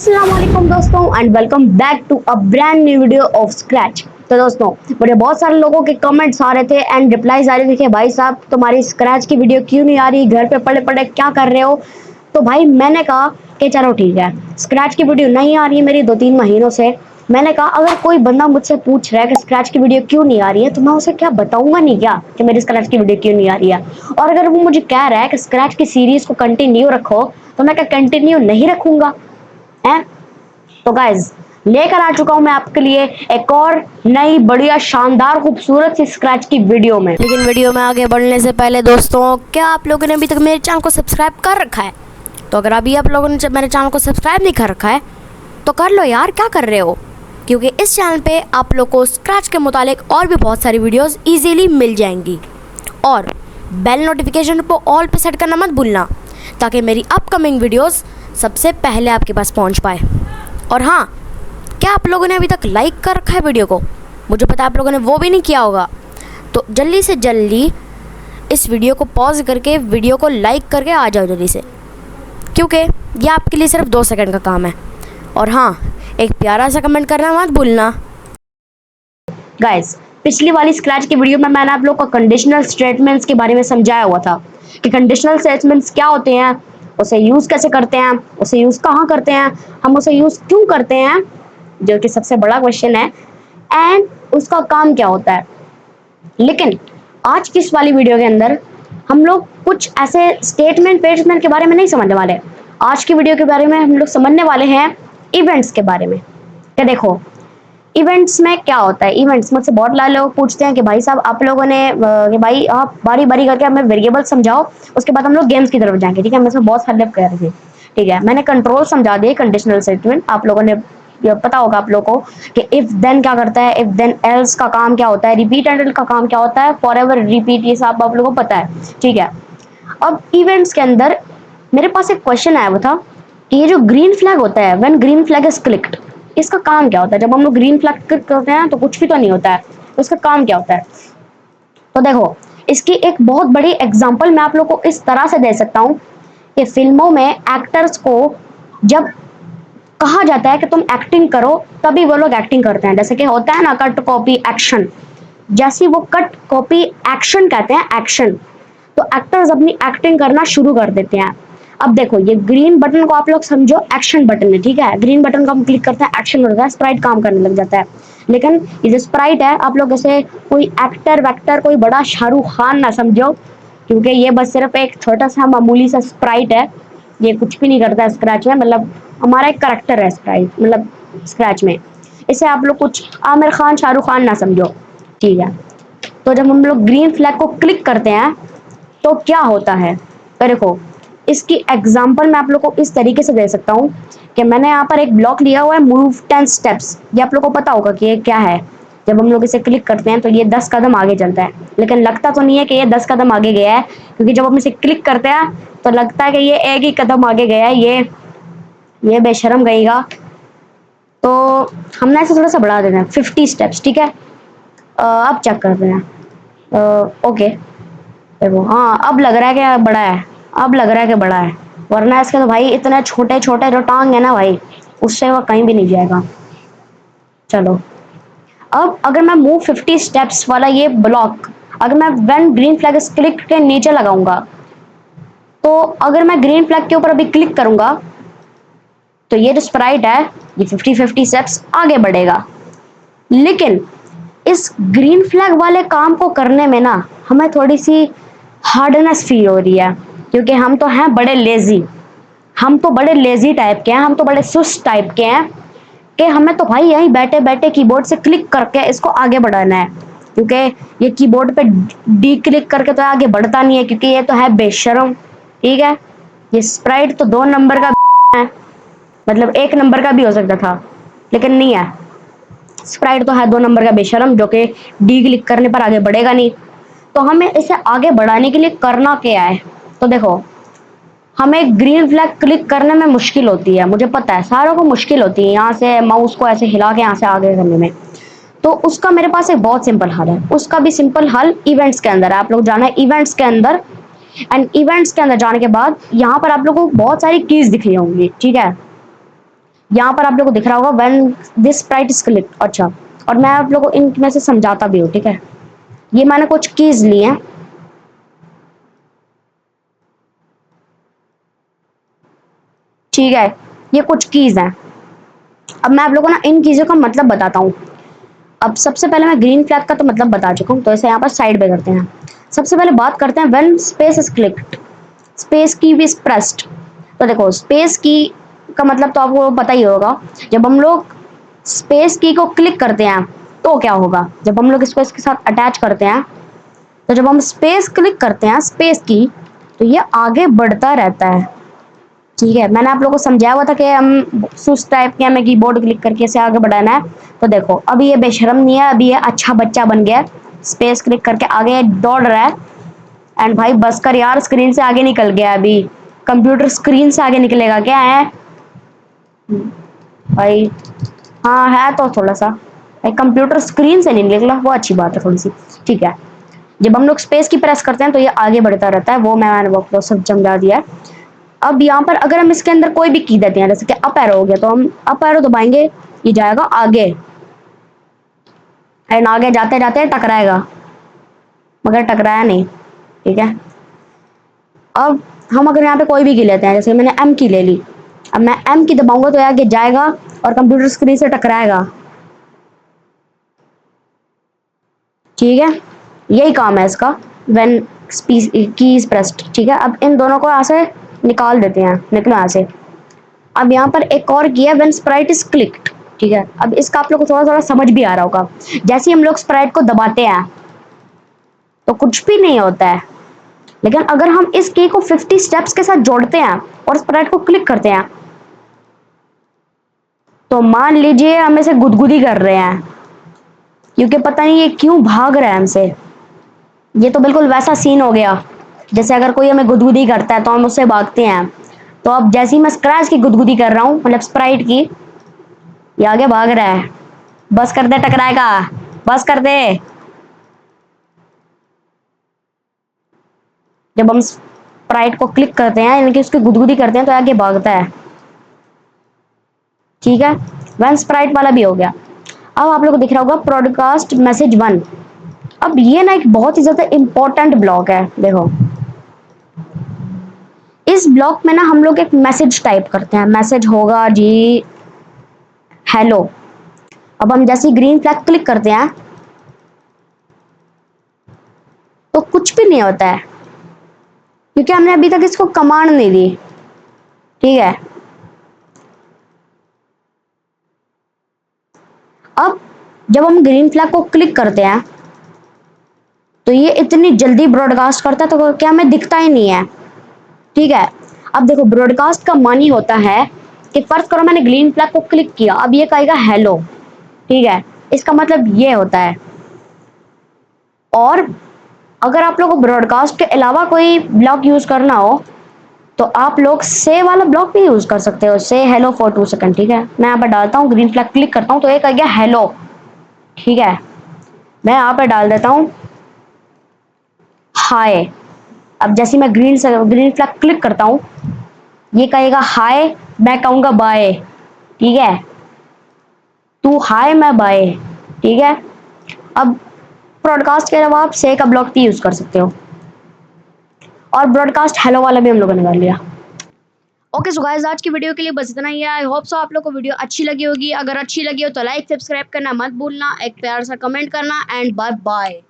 अस्सलाम वालेकुम दोस्तों and welcome back to a brand new video of scratch. तो दोस्तों मुझे बहुत सारे लोगों के कमेंट्स आ रहे थे एंड रिप्लाईज आ रहे थे कि भाई साहब तुम्हारी स्क्रैच की वीडियो क्यों नहीं आ रही, घर पे पड़े पड़े क्या कर रहे हो। तो भाई मैंने कहा कि चलो ठीक है, स्क्रैच की वीडियो नहीं आ रही है मेरी 2-3 महीनों से। मैंने कहा अगर कोई बंदा मुझसे पूछ रहा है कि स्क्रैच की वीडियो क्यों नहीं आ रही है तो मैं उसे क्या बताऊंगा, नहीं क्या कि मेरी स्क्रैच की वीडियो क्यों नहीं आ रही है। और अगर वो मुझे कह रहा है कि स्क्रैच की सीरीज को कंटिन्यू रखो तो मैं क्या कंटिन्यू नहीं रखूंगा है। तो गाइज लेकर आ चुका हूं मैं आपके लिए एक और नई बढ़िया शानदार खूबसूरत सी स्क्रैच की वीडियो में। लेकिन वीडियो में आगे बढ़ने से पहले दोस्तों, क्या आप लोगों ने अभी तक मेरे चैनल को सब्सक्राइब कर रखा है? तो अगर अभी आप लोगों ने मेरे चैनल को सब्सक्राइब नहीं कर रखा है तो कर लो यार, क्या कर रहे हो। क्योंकि इस चैनल पे आप लोग को स्क्रैच के मुतालिक और भी बहुत सारी वीडियोस इजीली मिल जाएंगी। और बेल नोटिफिकेशन को ऑल पे सेट करना मत भूलना, ताकि मेरी अपकमिंग वीडियोस सबसे पहले आपके पास पहुंच पाए। और हाँ, क्या आप लोगों ने अभी तक लाइक कर रखा है वीडियो को? मुझे पता है आप लोगों ने वो भी नहीं किया होगा, तो जल्दी से जल्दी इस वीडियो को पॉज करके वीडियो को लाइक करके आ जाओ जल्दी से, क्योंकि ये आपके लिए सिर्फ 2 सेकंड का काम है। और हाँ, एक प्यारा सा कमेंट करना मत भूलना। गाइस पिछली वाली स्क्रैच की वीडियो में मैंने आप लोग को कंडीशनल स्टेटमेंट्स के बारे में समझाया हुआ था कि कंडीशनल स्टेटमेंट्स क्या होते हैं, उसे यूज कैसे करते हैं, उसे यूज कहाँ करते हैं, हम उसे यूज क्यों करते हैं, जो कि सबसे बड़ा क्वेश्चन है, एंड उसका काम क्या होता है। लेकिन आज की इस वाली वीडियो के अंदर हम लोग कुछ ऐसे स्टेटमेंट के बारे में नहीं समझने वाले। आज की वीडियो के बारे में हम लोग समझने वाले हैं इवेंट्स के बारे में। क्या देखो, इवेंट्स में क्या होता है। इवेंट्स मुझसे बहुत लाल लोग पूछते हैं कि भाई साहब आप लोगों ने कि भाई आप बारी बारी करके हमें वेरिएबल समझाओ, उसके बाद हम लोग गेम्स की तरफ जाएंगे। ठीक है, मैं इसमें बहुत हेल्प कर रही थी। ठीक है, मैंने कंट्रोल समझा दिए, कंडीशनल स्टेटमेंट आप लोगों ने पता होगा आप लोगों को कि इफ देन क्या करता है, इफ देन एल्स का काम क्या होता है, रिपीट एंड का काम क्या होता है, फॉरएवर रिपीट, ये सब आप लोगों को पता है। ठीक है, अब इवेंट्स के अंदर मेरे पास एक क्वेश्चन आया हुआ था कि ये जो ग्रीन फ्लैग होता है, when green flag is clicked, इसका काम क्या होता है। जब हम लोग ग्रीन फ्लैग क्लिक करते हैं तो कुछ भी तो नहीं होता है, तो इसका काम क्या होता है। तो देखो, इसकी एक बहुत बड़ी एग्जांपल मैं आप लोग को इस तरह से दे सकता हूँ कि फिल्मों में एक्टर्स को जब कहा जाता है कि तुम एक्टिंग करो, तभी वो लोग एक्टिंग करते हैं। जैसे कि होता है ना कट कॉपी एक्शन, जैसे वो कट कॉपी एक्शन कहते हैं एक्शन, तो एक्टर्स अपनी एक्टिंग करना शुरू कर देते हैं। अब देखो, ये ग्रीन बटन को आप लोग समझो एक्शन बटन है। ठीक है, ग्रीन बटन को हम क्लिक करते हैं, एक्शन होता है, स्प्राइट काम करने लग जाता है। लेकिन ये जो स्प्राइट है, आप लोग ऐसे कोई एक्टर वैक्टर कोई बड़ा शाहरुख खान ना समझो, क्योंकि ये बस सिर्फ एक छोटा सा मामूली सा स्प्राइट है। ये कुछ भी नहीं करता है स्क्रैच में, मतलब हमारा एक करेक्टर है स्प्राइट, मतलब स्क्रैच में। इसे आप लोग कुछ आमिर खान शाहरुख खान ना समझो। ठीक है, तो जब हम लोग ग्रीन फ्लैग को क्लिक करते हैं तो क्या होता है, तो देखो इसकी एग्जांपल मैं आप लोग को इस तरीके से दे सकता हूँ कि मैंने यहाँ पर एक ब्लॉक लिया हुआ है, मूव 10 स्टेप्स। ये आप लोग को पता होगा कि ये क्या है। जब हम लोग इसे क्लिक करते हैं तो ये 10 कदम आगे चलता है, लेकिन लगता तो नहीं है कि ये 10 कदम आगे गया है, क्योंकि जब हम इसे क्लिक करते हैं तो लगता है कि ये एक ही कदम आगे गया है। ये बेशरम गईगा। तो हमने इसे थोड़ा सा बढ़ा देना है, 50 स्टेप्स। ठीक है, अब चेक करते हैं। ओके, देखो हाँ, अब लग रहा है कि बड़ा है, अब लग रहा है कि बड़ा है, वरना इसके तो भाई इतने छोटे छोटे जो टांग है ना भाई, उससे वो कहीं भी नहीं जाएगा। चलो, अब अगर मैं मूव 50 स्टेप्स वाला ये ब्लॉक, अगर मैं when green flag is click के नीचे लगाऊंगा, तो अगर मैं ग्रीन फ्लैग के ऊपर अभी क्लिक करूंगा तो ये जो स्प्राइट है ये 50-50 स्टेप्स आगे बढ़ेगा। लेकिन इस ग्रीन फ्लैग वाले काम को करने में ना हमें थोड़ी सी हार्डनेस फील हो रही है, क्योंकि हम तो हैं बड़े लेजी, हम तो बड़े लेजी टाइप के हैं, हम तो बड़े सुस्त टाइप के हैं कि हमें तो भाई यहीं बैठे बैठे कीबोर्ड से क्लिक करके इसको आगे बढ़ाना है। क्योंकि ये कीबोर्ड पे डी क्लिक करके तो आगे बढ़ता नहीं है, क्योंकि ये तो है बेशरम। ठीक है, ये स्प्राइट तो 2 नंबर का है, मतलब 1 नंबर का भी हो सकता था, लेकिन नहीं है। स्प्राइट तो है 2 नंबर का बेशरम, जो कि डी क्लिक करने पर आगे बढ़ेगा नहीं। तो हमें इसे आगे बढ़ाने के लिए करना क्या है, तो देखो हमें ग्रीन फ्लैग क्लिक करने में मुश्किल होती है, मुझे पता है सारों को मुश्किल होती है यहाँ से माउस को ऐसे हिला के यहाँ से आगे करने में। तो उसका मेरे पास एक बहुत सिंपल हल है, उसका भी सिंपल हल इवेंट्स के अंदर है। आप लोग जाना है इवेंट्स के अंदर, एंड इवेंट्स के अंदर जाने के बाद यहाँ पर आप लोगों को बहुत सारी कीज दिख रही होंगी। ठीक है, यहाँ पर आप लोगों को दिख रहा होगा when this Sprite is click. अच्छा, और मैं आप लोगों को इनमें से समझाता भी हूँ, ठीक है। ये मैंने कुछ कीज ली हैं, ठीक है, ये कुछ कीज हैं। अब मैं आप लोगों को ना इन कीजों का मतलब बताता हूँ। अब सबसे पहले मैं ग्रीन फ्लैग का तो मतलब बता चुका हूँ, तो इसे यहाँ पर साइड पे करते हैं। सबसे पहले बात करते हैं when space is clicked, space की भी प्रेस्ड। तो देखो स्पेस की का मतलब तो आपको पता ही होगा। जब हम लोग स्पेस की को क्लिक करते हैं तो क्या होगा, जब हम लोग स्पेस के साथ अटैच करते हैं, तो जब हम स्पेस क्लिक करते हैं स्पेस की, तो ये आगे बढ़ता रहता है, ठीक है। मैंने आप लोगों को समझाया हुआ था कि हम सुस्त टाइप के हमें कीबोर्ड क्लिक करके इसे आगे बढ़ाना है। तो देखो अभी ये बेशरम नहीं है, अभी ये अच्छा बच्चा बन गया, स्पेस क्लिक करके आगे दौड़ रहा है। एंड भाई बस कर यार, स्क्रीन से आगे निकल गया, अभी कंप्यूटर स्क्रीन से आगे निकलेगा क्या है भाई। हाँ है तो थोड़ा सा, कंप्यूटर स्क्रीन से नहीं निकला, वो अच्छी बात है थोड़ी सी, ठीक है। जब हम लोग स्पेस की प्रेस करते हैं तो ये आगे बढ़ता रहता है, वो मैंने वो सब समझा दिया है। अब यहाँ पर अगर हम इसके अंदर कोई भी की देते हैं, जैसे कि अप एरो हो गया, तो हम अप एरो दबाएंगे, ये जाएगा आगे, एंड आगे जाते जाते टकराएगा, मगर टकराया नहीं, ठीक है। अब हम अगर यहाँ पे कोई भी की लेते हैं, जैसे मैंने एम की ले ली, अब मैं एम की दबाऊंगा तो आगे जाएगा और कंप्यूटर स्क्रीन से टकराएगा, ठीक है। यही काम है इसका, व्हेन की इज प्रेस्ड, ठीक है। अब इन दोनों को यहाँ से निकाल देते हैं, निकलो यहाँ से। अब यहाँ पर एक और किया व्हेन स्प्राइट इज क्लिक्ड, ठीक है। अब इसका आप लोग को थोड़ा थोड़ा समझ भी आ रहा होगा। जैसे ही हम लोग स्प्राइट को दबाते हैं तो कुछ भी नहीं होता है, लेकिन अगर हम इस की को 50 स्टेप्स के साथ जोड़ते हैं और स्प्राइट को क्लिक करते हैं, तो मान लीजिए हम इसे गुदगुदी कर रहे हैं, क्योंकि पता नहीं ये क्यों भाग रहा है हमसे। ये तो बिल्कुल वैसा सीन हो गया जैसे अगर कोई हमें गुदगुदी करता है तो हम उससे भागते हैं। तो अब जैसे ही मैं स्क्रैच की गुदगुदी कर रहा हूँ, मतलब स्प्राइट की, ये आगे भाग रहा है। बस कर दे, टकराएगा, बस कर दे। जब हम स्प्राइट को क्लिक करते हैं यानी कि उसकी गुदगुदी करते हैं तो आगे भागता है, ठीक है। वन स्प्राइट वाला भी हो गया। अब आप लोग को दिख रहा होगा ब्रॉडकास्ट मैसेज वन। अब ये ना एक बहुत ही ज्यादा इंपॉर्टेंट ब्लॉक है, देखो इस ब्लॉक में ना हम लोग एक मैसेज टाइप करते हैं, मैसेज होगा जी हेलो। अब हम जैसे ग्रीन फ्लैग क्लिक करते हैं तो कुछ भी नहीं होता है, क्योंकि हमने अभी तक इसको कमांड नहीं दी, ठीक है। अब जब हम ग्रीन फ्लैग को क्लिक करते हैं तो ये इतनी जल्दी ब्रॉडकास्ट करता है तो क्या हमें दिखता ही नहीं है, ठीक है। अब देखो ब्रॉडकास्ट का मानी होता है कि फर्ज करो मैंने ग्रीन फ्लैग को क्लिक किया, अब ये कहेगा हेलो, ठीक है। इसका मतलब ये होता है। और अगर आप लोगों को ब्रॉडकास्ट के अलावा कोई ब्लॉक यूज करना हो तो आप लोग से वाला ब्लॉक भी यूज कर सकते हो, से हेलो फॉर 2 सेकंड, ठीक है। मैं यहाँ पर डालता हूँ, ग्रीन फ्लैग क्लिक करता हूँ तो एक आ गया हेलो, ठीक है। मैं यहाँ पर डाल देता हूँ हाय। अब जैसे मैं ग्रीन फ्लैग क्लिक करता हूँ, ये कहेगा हाय, मैं कहूंगा बाय, ठीक है। तू हाय मैं बाय, ठीक है। अब ब्रॉडकास्ट के अलावा आप से का ब्लॉक भी यूज कर सकते हो, और ब्रॉडकास्ट हेलो वाला भी हम लोगों ने कर लिया। ओके सो गाइस, आज की वीडियो के लिए बस इतना ही है। आई होप सो आप लोग को वीडियो अच्छी लगी होगी। अगर अच्छी लगी हो तो लाइक सब्सक्राइब करना मत भूलना, एक प्यार सा कमेंट करना, एंड बाय बाय।